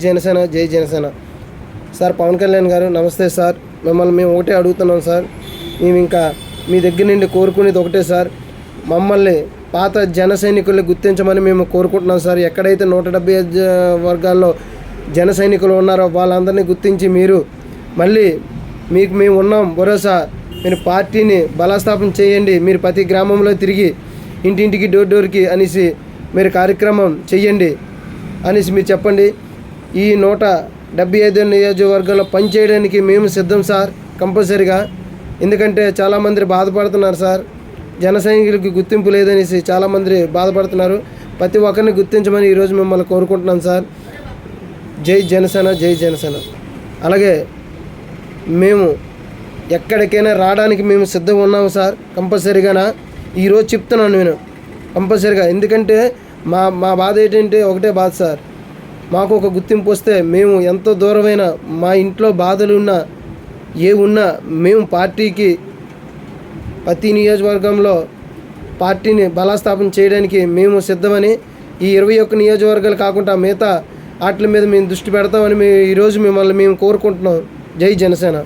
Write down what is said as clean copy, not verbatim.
జనసేన, జై జనసేన. సార్ పవన్ కళ్యాణ్ గారు నమస్తే సార్. మిమ్మల్ని మేము ఒకటే అడుగుతున్నాం సార్. మేము ఇంకా మీ దగ్గర నుండి కోరుకునేది ఒకటే సార్. మమ్మల్ని పాత జన సైనికుల్ని గుర్తించమని మేము కోరుకుంటున్నాం సార్. ఎక్కడైతే 175 వర్గాల్లో జన సైనికులు ఉన్నారో వాళ్ళందరినీ గుర్తించి మీరు మళ్ళీ మీకు మేము ఉన్నాం భరోసా, మీరు పార్టీని బలస్థాపన చేయండి. మీరు ప్రతి గ్రామంలో తిరిగి ఇంటింటికి డోర్కి అనేసి మీరు కార్యక్రమం చెయ్యండి అనేసి మీరు చెప్పండి. ఈ 175 నియోజకవర్గంలో పనిచేయడానికి మేము సిద్ధం సార్ కంపల్సరీగా. ఎందుకంటే చాలామంది బాధపడుతున్నారు సార్, జన సైనికులకి గుర్తింపు లేదనేసి చాలామంది బాధపడుతున్నారు. ప్రతి ఒక్కరిని గుర్తించమని ఈరోజు మిమ్మల్ని కోరుకుంటున్నాను సార్. జై జనసేన, జై జనసేన. అలాగే మేము ఎక్కడికైనా రావడానికి మేము సిద్ధంగా ఉన్నాము సార్ కంపల్సరీగా. ఈరోజు చెప్తున్నాను నేను కంపల్సరీగా. ఎందుకంటే మా బాధ ఏంటంటే ఒకటే బాధ సార్, మాకు ఒక గుర్తింపు వస్తే మేము ఎంతో దూరమైన మా ఇంట్లో బాధలు ఉన్నా ఉన్నా మేము పార్టీకి ప్రతి నియోజకవర్గంలో పార్టీని బలస్థాపన చేయడానికి మేము సిద్ధమని, ఈ 21 నియోజకవర్గాలు కాకుండా మిగతా వాటి మీద మేము దృష్టి పెడతామని ఈరోజు మిమ్మల్ని మేము కోరుకుంటున్నాం. జై జనసేన.